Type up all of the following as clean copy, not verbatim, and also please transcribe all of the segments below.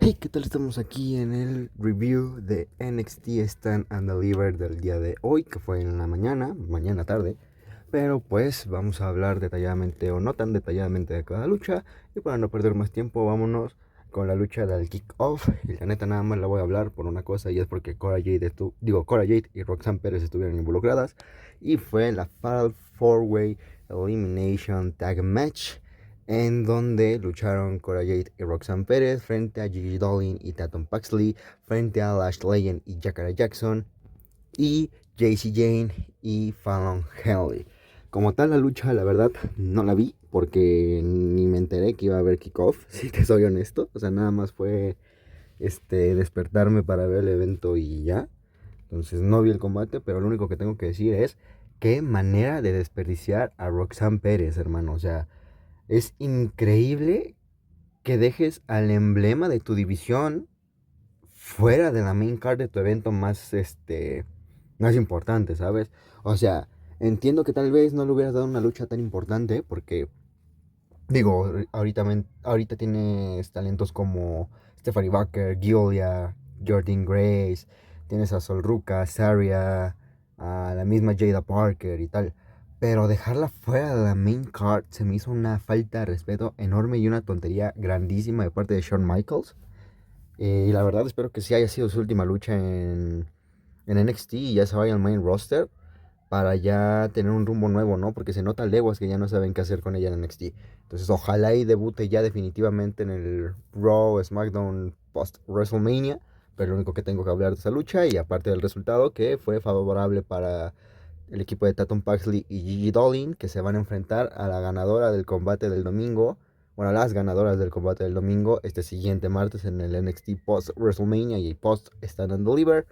Hey, ¿qué tal? Estamos aquí en el review de NXT Stand and Deliver del día de hoy, que fue en la mañana tarde. Pero pues vamos a hablar detalladamente o no tan detalladamente de cada lucha. Y para no perder más tiempo, vámonos con la lucha del Kick-Off. Y la neta nada más la voy a hablar por una cosa, y es porque Cora Jade y Roxanne Pérez estuvieron involucradas. Y fue la Fatal 4-Way Elimination Tag Match, en donde lucharon Cora Jade y Roxanne Pérez frente a Gigi Dolin y Tatum Paxley, frente a Lash Legend y Jakara Jackson, y JC Jane y Fallon Henley. Como tal, la lucha, la verdad, no la vi porque ni me enteré que iba a haber kickoff, si te soy honesto. O sea, nada más fue despertarme para ver el evento y ya. Entonces no vi el combate, pero lo único que tengo que decir es qué manera de desperdiciar a Roxanne Pérez, hermano. O sea, es increíble que dejes al emblema de tu división fuera de la main card de tu evento más importante, ¿sabes? O sea, entiendo que tal vez no le hubieras dado una lucha tan importante porque, digo, ahorita tienes talentos como Stephanie Bucker, Giulia, Jordan Grace, tienes a Sol Ruka, Saria, a la misma Jada Parker y tal. Pero dejarla fuera de la main card se me hizo una falta de respeto enorme y una tontería grandísima de parte de Shawn Michaels. Y la verdad espero que sí haya sido su última lucha en NXT y ya se vaya al main roster para ya tener un rumbo nuevo, ¿no? Porque se nota leguas que ya no saben qué hacer con ella en NXT. Entonces ojalá y debute ya definitivamente en el Raw SmackDown post WrestleMania. Pero lo único que tengo que hablar de esa lucha, y aparte del resultado, que fue favorable para el equipo de Tatum Paxley y Gigi Dolin, que se van a enfrentar a la ganadora del combate del domingo. Bueno, las ganadoras del combate del domingo este siguiente martes en el NXT post WrestleMania y post Stand and Deliver.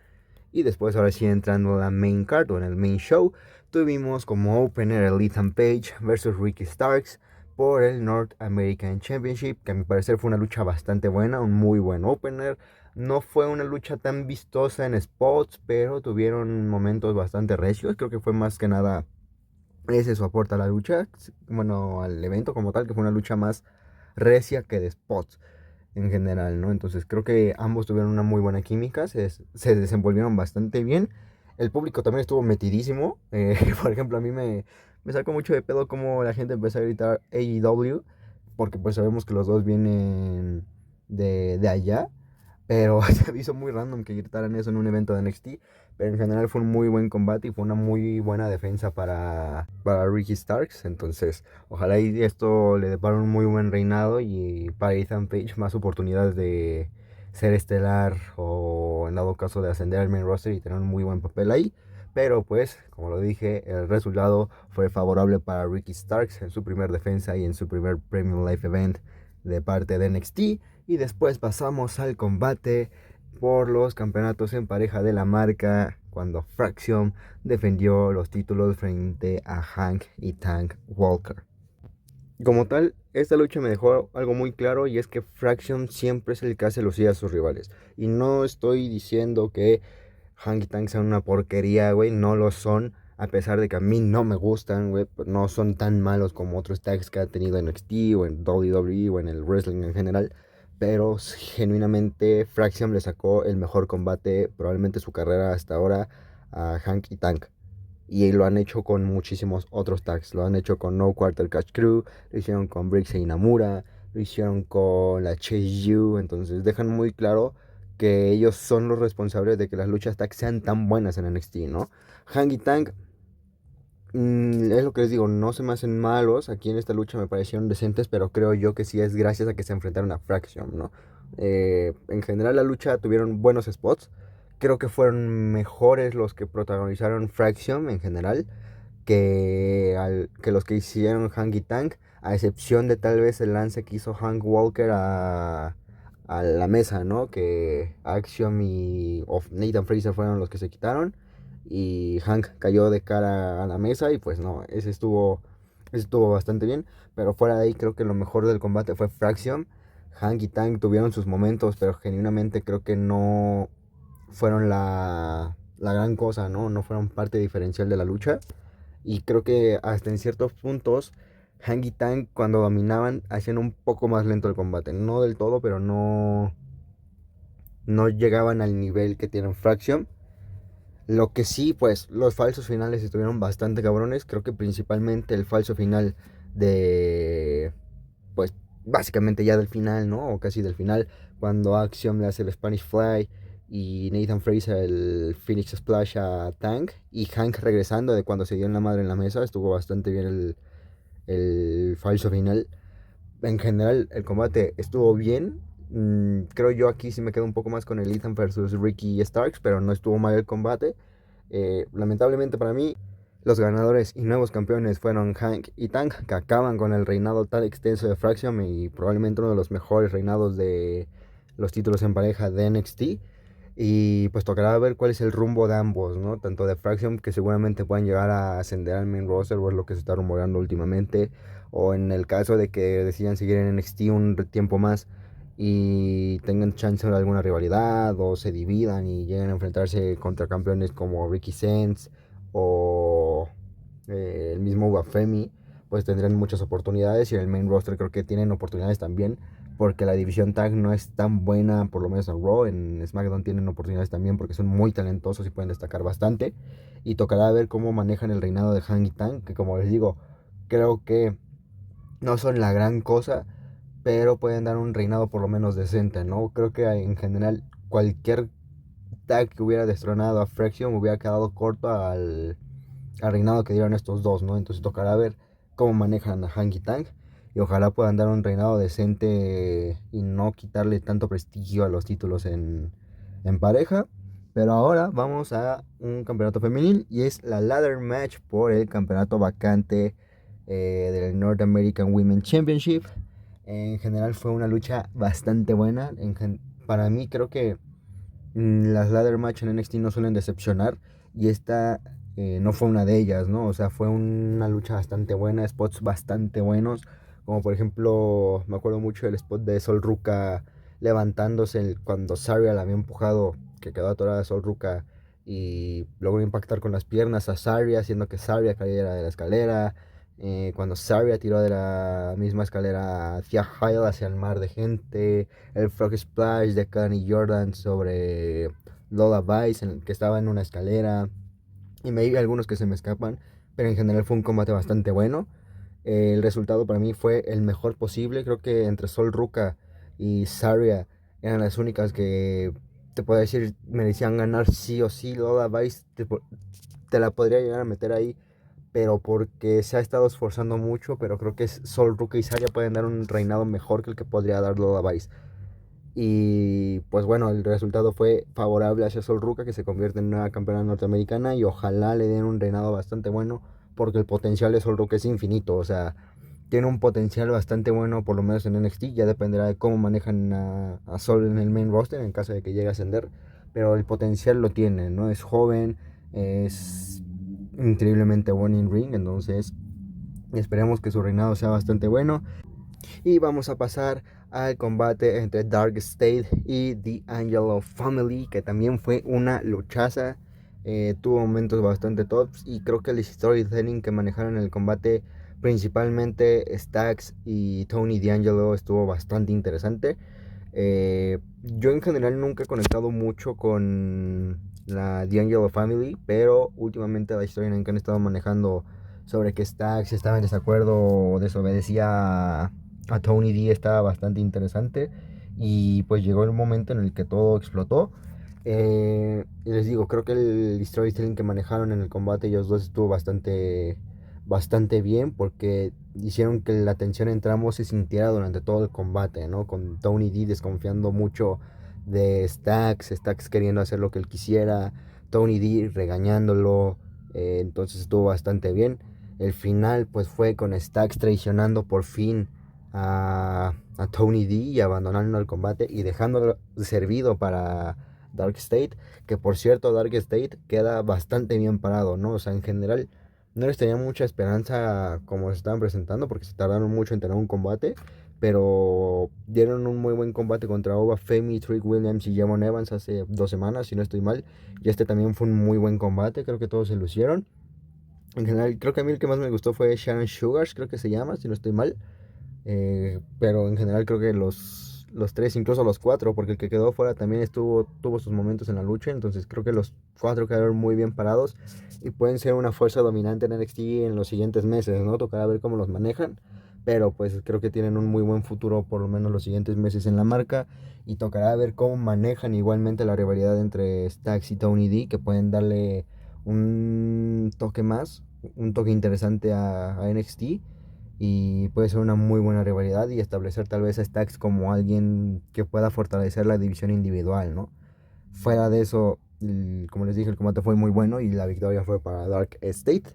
Y después, ahora sí, entrando a la main card o en el main show, tuvimos como opener a Ethan Page versus Ricky Starks por el North American Championship, que a mi parecer fue una lucha bastante buena, un muy buen opener. No fue una lucha tan vistosa en spots, pero tuvieron momentos bastante recios. Creo que fue más que nada ese su aporte a la lucha, bueno, al evento como tal, que fue una lucha más recia que de spots en general, ¿no? Entonces creo que ambos tuvieron una muy buena química, se desenvolvieron bastante bien. El público también estuvo metidísimo. Por ejemplo, me sacó mucho de pedo como la gente empezó a gritar AEW, porque pues sabemos que los dos vienen de allá. Pero se me hizo muy random que gritaran eso en un evento de NXT. Pero en general fue un muy buen combate y fue una muy buena defensa para Ricky Starks. Entonces, ojalá y esto le depara un muy buen reinado y para Ethan Page más oportunidades de ser estelar o en dado caso de ascender al main roster y tener un muy buen papel ahí. Pero pues, como lo dije, el resultado fue favorable para Ricky Starks en su primer defensa y en su primer Premium Live Event de parte de NXT. Y después pasamos al combate por los campeonatos en pareja de la marca, cuando Fraction defendió los títulos frente a Hank y Tank Walker. Como tal, esta lucha me dejó algo muy claro, y es que Fraction siempre es el que hace lucir a sus rivales. Y no estoy diciendo que Hank y Tank sean una porquería, güey, no lo son. A pesar de que a mí no me gustan, güey, no son tan malos como otros tags que ha tenido en NXT o en WWE o en el wrestling en general. Pero genuinamente Fraction le sacó el mejor combate, probablemente su carrera hasta ahora, a Hank y Tank. Y lo han hecho con muchísimos otros tags. Lo han hecho con No Quarter Catch Crew, lo hicieron con Briggs e Inamura, lo hicieron con la Chase U. Entonces dejan muy claro que ellos son los responsables de que las luchas tag sean tan buenas en NXT, ¿no? Hank y Tank, es lo que les digo, no se me hacen malos. Aquí en esta lucha me parecieron decentes, pero creo yo que sí es gracias a que se enfrentaron a Fraction, ¿no? En general la lucha tuvieron buenos spots. Creo que fueron mejores los que protagonizaron Fraction en general que los que hicieron Hank y Tank, a excepción de tal vez el lance que hizo Hank Walker a la mesa, ¿no? Que Axiom y Nathan Fraser fueron los que se quitaron y Hank cayó de cara a la mesa y pues no, ese estuvo bastante bien. Pero fuera de ahí creo que lo mejor del combate fue Fraction. Hank y Tank tuvieron sus momentos, pero genuinamente creo que no fueron la gran cosa, ¿no? No fueron parte diferencial de la lucha. Y creo que hasta en ciertos puntos, Hank y Tank cuando dominaban hacían un poco más lento el combate. No del todo, pero no. no llegaban al nivel que tienen Fraction. Lo que sí, pues los falsos finales estuvieron bastante cabrones. Creo que principalmente el falso final de, pues básicamente ya del final, ¿no? O casi del final, cuando Axiom le hace el Spanish Fly y Nathan Fraser el Phoenix Splash a Tank y Hank regresando de cuando se dio en la madre en la mesa. Estuvo bastante bien el falso final. En general, el combate estuvo bien. Creo yo aquí sí me quedo un poco más con el Ethan versus Ricky Starks, pero no estuvo mal el combate. Lamentablemente para mí, los ganadores y nuevos campeones fueron Hank y Tank, que acaban con el reinado tan extenso de Fraction y probablemente uno de los mejores reinados de los títulos en pareja de NXT. Y pues tocará ver cuál es el rumbo de ambos, ¿no? Tanto de Fraction, que seguramente puedan llegar a ascender al main roster, o es lo que se está rumoreando últimamente, o en el caso de que decidan seguir en NXT un tiempo más y tengan chance de alguna rivalidad, o se dividan y lleguen a enfrentarse contra campeones como Ricky Sands o el mismo Bafemi, pues tendrán muchas oportunidades y en el main roster creo que tienen oportunidades también porque la división tag no es tan buena, por lo menos en Raw. En SmackDown tienen oportunidades también porque son muy talentosos y pueden destacar bastante. Y tocará ver cómo manejan el reinado de Hank y Tank, que como les digo, creo que no son la gran cosa, pero pueden dar un reinado por lo menos decente, ¿no? Creo que en general cualquier tag que hubiera destronado a Fraction hubiera quedado corto al reinado que dieron estos dos, ¿no? Entonces tocará ver cómo manejan a Hanky Tank y ojalá puedan dar un reinado decente y no quitarle tanto prestigio a los títulos en pareja. Pero ahora vamos a un campeonato femenil y es la ladder match por el campeonato vacante del North American Women Championship. En general fue una lucha bastante buena. Para mí creo que las ladder match en NXT no suelen decepcionar y esta no fue una de ellas, ¿no? O sea, fue una lucha bastante buena, spots bastante buenos, como por ejemplo, me acuerdo mucho del spot de Sol Ruka levantándose cuando Saria la había empujado, que quedó atorada Sol Ruka y logró impactar con las piernas a Saria, haciendo que Saria cayera de la escalera. Cuando Saria tiró de la misma escalera hacia Hyle, hacia el mar de gente, el Frog Splash de Connie Jordan sobre Lola Vice, que estaba en una escalera. Y me hay algunos que se me escapan, pero en general fue un combate bastante bueno. El resultado para mí fue el mejor posible. Creo que entre Sol Ruka y Saria eran las únicas que te puedo decir merecían ganar sí o sí. Lola Vice te la podría llegar a meter ahí, pero porque se ha estado esforzando mucho. Pero creo que Sol Ruka y Saria pueden dar un reinado mejor que el que podría dar Lola Vice. Y pues bueno, el resultado fue favorable hacia Sol Ruka, que se convierte en nueva campeona norteamericana y ojalá le den un reinado bastante bueno, porque el potencial de Sol Ruka es infinito. O sea, tiene un potencial bastante bueno, por lo menos en NXT. Ya dependerá de cómo manejan a Sol en el main roster en caso de que llegue a ascender, pero el potencial lo tiene, ¿no? Es joven, es increíblemente bueno en ring, entonces esperemos que su reinado sea bastante bueno. Y vamos a pasar al combate entre Dark State y The Angelo Family, que también fue una luchaza. Tuvo momentos bastante tops y creo que el storytelling que manejaron en el combate, principalmente Stacks y Tony D'Angelo, estuvo bastante interesante. Yo en general nunca he conectado mucho con la D'Angelo Family, pero últimamente la historia en que han estado manejando sobre que Stacks estaba en desacuerdo o desobedecía a Tony D estaba bastante interesante y pues llegó el momento en el que todo explotó. Y les digo, creo que el storytelling que manejaron en el combate ellos dos estuvo bastante bien porque hicieron que la tensión entre ambos se sintiera durante todo el combate, ¿no? Con Tony D desconfiando mucho de Stacks queriendo hacer lo que él quisiera, Tony D regañándolo, entonces estuvo bastante bien. El final pues fue con Stacks traicionando por fin a Tony D y abandonando el combate y dejándolo servido para Dark State, que por cierto Dark State queda bastante bien parado, ¿no? O sea, en general no les tenía mucha esperanza como se estaban presentando porque se tardaron mucho en tener un combate, pero dieron un muy buen combate contra Oba Femi, Trick Williams y Jamon Evans hace 2 semanas, si no estoy mal, y este también fue un muy buen combate, creo que todos se lucieron. En general, creo que a mí el que más me gustó fue Sharon Sugars, creo que se llama, si no estoy mal. Pero en general creo que los tres, incluso los cuatro, porque el que quedó fuera también tuvo sus momentos en la lucha. Entonces creo que los cuatro quedaron muy bien parados y pueden ser una fuerza dominante en NXT en los siguientes meses, ¿no? Tocará ver cómo los manejan, pero pues creo que tienen un muy buen futuro por lo menos los siguientes meses en la marca, y tocará ver cómo manejan igualmente la rivalidad entre Stacks y Tony D, que pueden darle un toque más, un toque interesante a NXT, y puede ser una muy buena rivalidad y establecer tal vez a Stacks como alguien que pueda fortalecer la división individual, ¿no? Fuera de eso, como les dije, el combate fue muy bueno y la victoria fue para Dark State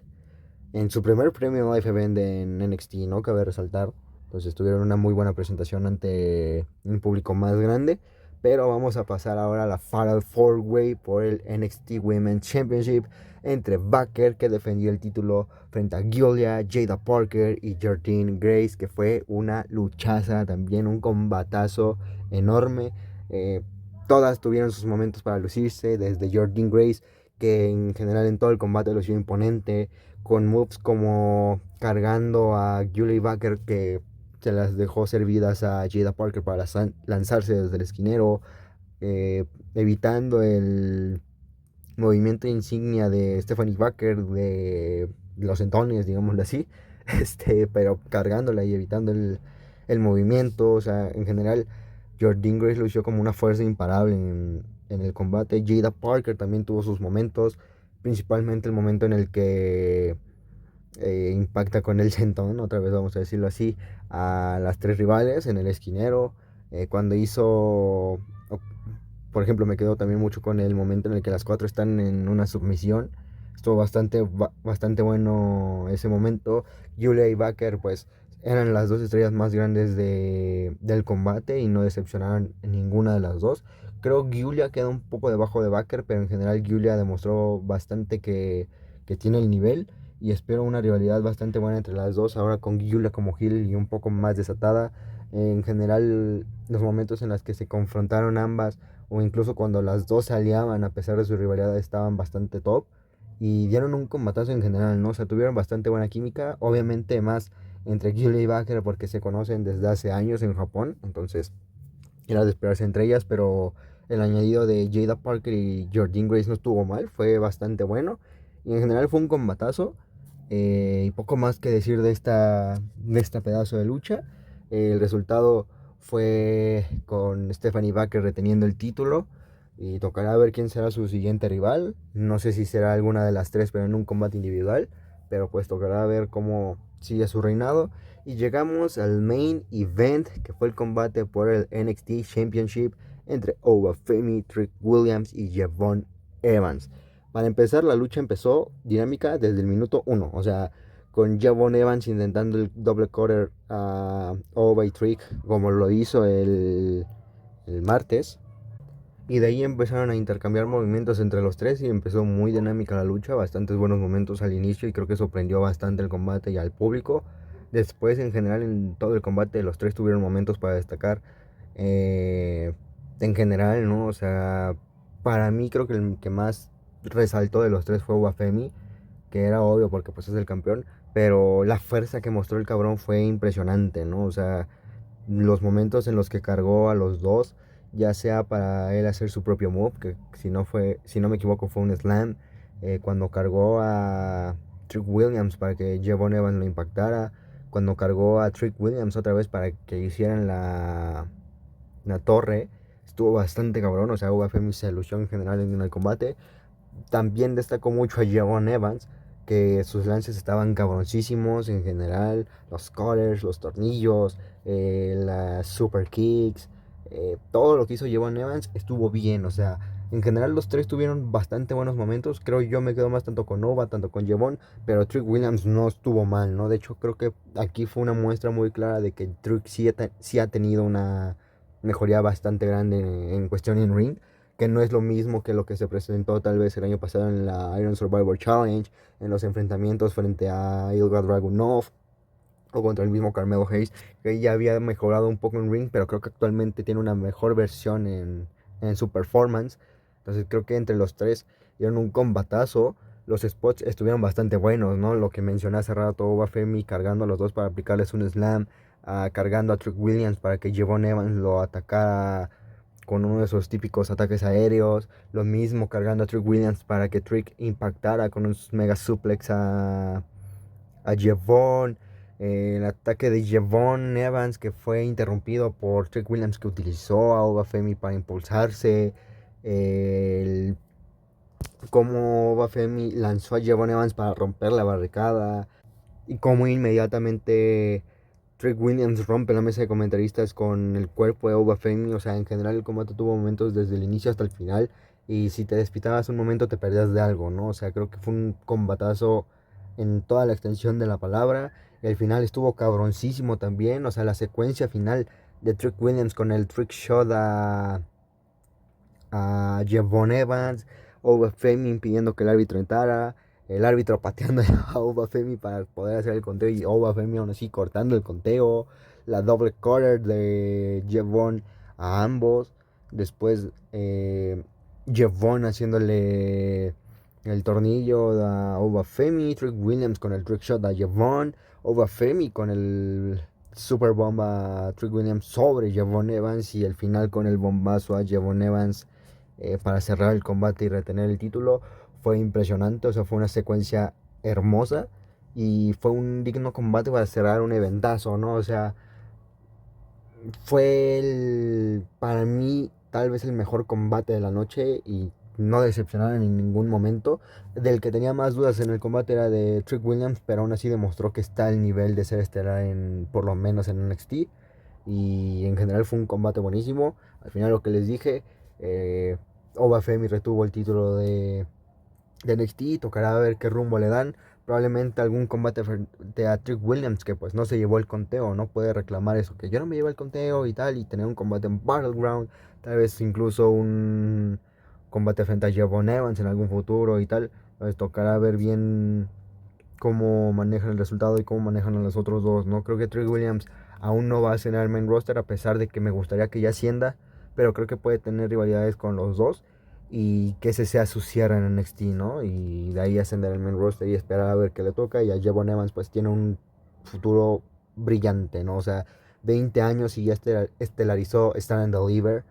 en su primer premio Life Event en NXT, ¿no? Cabe resaltar. Entonces tuvieron una muy buena presentación ante un público más grande. Pero vamos a pasar ahora a la Fatal 4-Way por el NXT Women's Championship entre Baker, que defendió el título, frente a Giulia, Jada Parker y Jordynne Grace, que fue una luchaza también, un combatazo enorme. Eh, Todas tuvieron sus momentos para lucirse, desde Jordynne Grace, que en general en todo el combate lució imponente, con moves como cargando a Julie Baker, que se las dejó servidas a Jada Parker para lanzarse desde el esquinero, evitando el movimiento insignia de Stephanie Baker de los entones, digámoslo así, pero cargándola y evitando el movimiento. O sea, en general, Jordynne Grace lució como una fuerza imparable en el combate. Jada Parker también tuvo sus momentos, principalmente el momento en el que impacta con el sentón, otra vez vamos a decirlo así, a las tres rivales en el esquinero. Cuando hizo, por ejemplo, me quedo también mucho con el momento en el que las cuatro están en una submisión. Estuvo bastante bueno ese momento. Julia y Baker pues eran las dos estrellas más grandes del combate y no decepcionaron en ninguna de las dos. Creo que Julia queda un poco debajo de Baker, pero en general Julia demostró bastante que tiene el nivel, y espero una rivalidad bastante buena entre las dos, ahora con Giulia como heel y un poco más desatada. En general, los momentos en los que se confrontaron ambas, o incluso cuando las dos se aliaban a pesar de su rivalidad, estaban bastante top y dieron un combatazo en general, ¿no? O sea, tuvieron bastante buena química, obviamente más entre Giulia y Baker porque se conocen desde hace años en Japón, entonces era de esperarse entre ellas, pero el añadido de Jada Parker y Jordynne Grace no estuvo mal, fue bastante bueno y en general fue un combatazo. Y poco más que decir de esta pedazo de lucha. El resultado fue con Stephanie Baker reteniendo el título, y tocará ver quién será su siguiente rival. No sé si será alguna de las tres, pero en un combate individual, pero pues tocará ver cómo sigue su reinado. Y llegamos al main event, que fue el combate por el NXT Championship entre Oba Femi, Trick Williams y Javon Evans. Para empezar, la lucha empezó dinámica desde el minuto 1. O sea, con Javon Evans intentando el doble cutter a Oba y Trick, como lo hizo el martes. Y de ahí empezaron a intercambiar movimientos entre los tres y empezó muy dinámica la lucha. Bastantes buenos momentos al inicio y creo que sorprendió bastante el combate y al público. Después, en general, en todo el combate, los tres tuvieron momentos para destacar. Eh, en general, ¿no? O sea, para mí creo que el que más resaltó de los tres fue Wafemi, que era obvio porque pues es el campeón, pero la fuerza que mostró el cabrón fue impresionante, ¿no? O sea, los momentos en los que cargó a los dos, ya sea para él hacer su propio move, que si no me equivoco fue un slam, cuando cargó a Trick Williams para que Javon Evans lo impactara, cuando cargó a Trick Williams otra vez para que hicieran la torre, estuvo bastante cabrón. O sea, UFM se lució en general en el combate. También destacó mucho a Javon Evans, que sus lances estaban cabroncísimos en general, los cutters, los tornillos, las super kicks, todo lo que hizo Javon Evans estuvo bien. O sea, en general los tres tuvieron bastante buenos momentos. Creo yo me quedo más tanto con Nova, tanto con Javon, pero Trick Williams no estuvo mal, ¿no? De hecho, creo que aquí fue una muestra muy clara de que Trick sí ha tenido una mejoría bastante grande en cuestión en ring, que no es lo mismo que lo que se presentó tal vez el año pasado en la Iron Survivor Challenge, en los enfrentamientos frente a Ilya Dragunov o contra el mismo Carmelo Hayes, que ya había mejorado un poco en ring, pero creo que actualmente tiene una mejor versión en su performance. Entonces creo que entre los tres dieron un combatazo. Los spots estuvieron bastante buenos, ¿no? Lo que mencioné hace rato, Femi cargando a los dos para aplicarles un slam cargando a Trick Williams para que Javon Evans lo atacara con uno de esos típicos ataques aéreos. Lo mismo cargando a Trick Williams para que Trick impactara con un mega suplex a Javon. El ataque de Javon Evans que fue interrumpido por Trick Williams, que utilizó a Obafemi para impulsarse. Cómo Obafemi lanzó a Javon Evans para romper la barricada. Y cómo inmediatamente Trick Williams rompe la mesa de comentaristas con el cuerpo de Obafemi. O sea, en general el combate tuvo momentos desde el inicio hasta el final. Y si te despitabas un momento te perdías de algo, ¿no? O sea, creo que fue un combatazo en toda la extensión de la palabra. El final estuvo cabroncísimo también. O sea, la secuencia final de Trick Williams con el trick shot a Javon Evans. Obafemi impidiendo que el árbitro entrara. El árbitro pateando a Obafemi para poder hacer el conteo y Obafemi aún así cortando el conteo. La doble cutter de Javon a ambos. Después Javon haciéndole el tornillo a Obafemi. Trick Williams con el trick shot a Javon. Obafemi con el super bomba a Trick Williams sobre Javon Evans. Y el final con el bombazo a Javon Evans para cerrar el combate y retener el título. Fue impresionante, o sea, fue una secuencia hermosa y fue un digno combate para cerrar un eventazo, ¿no? O sea, para mí tal vez el mejor combate de la noche y no decepcionaron en ningún momento. Del que tenía más dudas en el combate era de Trick Williams, pero aún así demostró que está al nivel de ser estelar por lo menos en NXT. Y en general fue un combate buenísimo. Al final lo que les dije, Obafemi retuvo el título de NXT. Tocará ver qué rumbo le dan. Probablemente algún combate frente a Trick Williams, que pues no se llevó el conteo, no puede reclamar eso, que yo no me llevé el conteo y tal, y tener un combate en Battleground, tal vez incluso un combate frente a Javon Evans en algún futuro y tal. Pues tocará ver bien cómo manejan el resultado y cómo manejan a los otros dos, ¿no? Creo que Trick Williams aún no va a cenar el main roster, a pesar de que me gustaría que ya ascienda, pero creo que puede tener rivalidades con los dos y que ese sea su cierre en NXT, ¿no? Y de ahí ascender el main roster y esperar a ver qué le toca. Y a Javon Evans pues tiene un futuro brillante, ¿no? O sea, 20 años y ya estelarizó Stand and Deliver.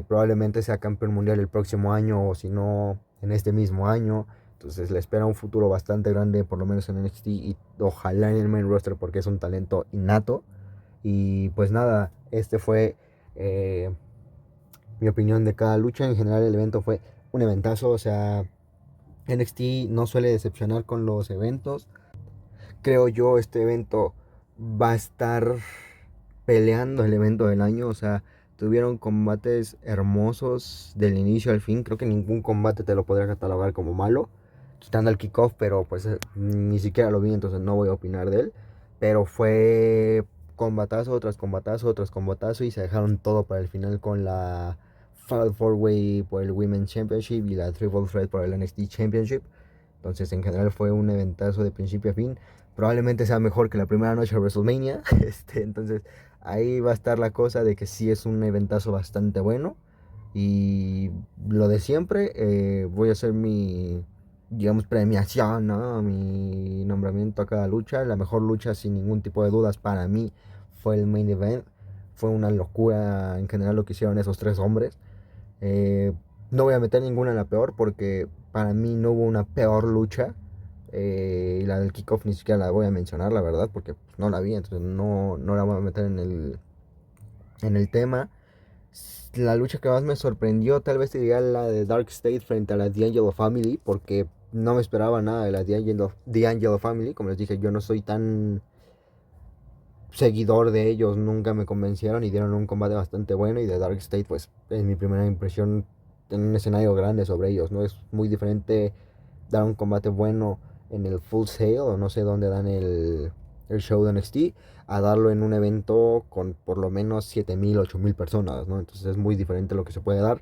Probablemente sea campeón mundial el próximo año o si no en este mismo año. Entonces le espera un futuro bastante grande, por lo menos en NXT y ojalá en el main roster porque es un talento innato. Y pues nada, este fue mi opinión de cada lucha. En general el evento fue un eventazo, o sea, NXT no suele decepcionar con los eventos. Creo yo este evento va a estar peleando el evento del año, o sea, tuvieron combates hermosos del inicio al fin. Creo que ningún combate te lo podría catalogar como malo, quitando el kickoff, pero pues ni siquiera lo vi, entonces no voy a opinar de él. Pero fue combatazo tras combatazo tras combatazo y se dejaron todo para el final con la Fatal 4-Way por el Women's Championship y la Triple Threat por el NXT Championship. Entonces en general fue un eventazo de principio a fin. Probablemente sea mejor que la primera noche de WrestleMania. Entonces ahí va a estar la cosa de que sí es un eventazo bastante bueno. Y lo de siempre, voy a hacer mi, digamos, premiación, ¿no? Mi nombramiento a cada lucha. La mejor lucha, sin ningún tipo de dudas, para mí fue el main event. Fue una locura en general lo que hicieron esos tres hombres. Eh, no voy a meter ninguna en la peor porque para mí no hubo una peor lucha. Y la del kickoff ni siquiera la voy a mencionar, la verdad, porque pues, no la vi, entonces no la voy a meter en el tema. La lucha que más me sorprendió tal vez sería la de Dark State frente a la D'Angelo Family, porque no me esperaba nada de la D'Angelo Family. Como les dije, yo no soy tan seguidor de ellos, nunca me convencieron y dieron un combate bastante bueno. Y de Dark State, pues es mi primera impresión en un escenario grande sobre ellos, ¿no? Es muy diferente dar un combate bueno en el Full Sail o no sé dónde dan el show de NXT a darlo en un evento con por lo menos 7,000, 8,000 personas, ¿no? Entonces es muy diferente lo que se puede dar.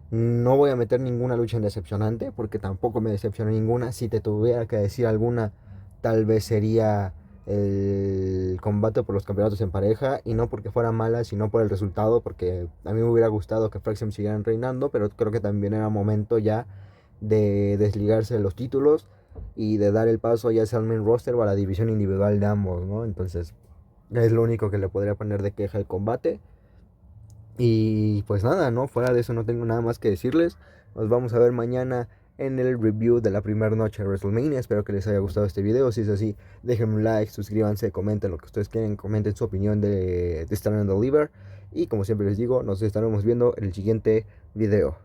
No voy a meter ninguna lucha en decepcionante porque tampoco me decepcionó ninguna. Si te tuviera que decir alguna, tal vez sería el combate por los campeonatos en pareja, y no porque fuera mala, sino por el resultado, porque a mí me hubiera gustado que Fraxium siguieran reinando, pero creo que también era momento ya de desligarse de los títulos y de dar el paso ya sea al main roster o a la división individual de ambos, ¿no? Entonces Es lo único que le podría poner de queja al combate. Y pues nada, ¿no? Fuera de eso no tengo nada más que decirles. Nos vamos a ver mañana en el review de la primera noche de WrestleMania. Espero que les haya gustado este video. Si es así, déjenme un like, suscríbanse, comenten lo que ustedes quieren, comenten su opinión de Stand and Deliver. Y como siempre les digo, nos estaremos viendo en el siguiente video.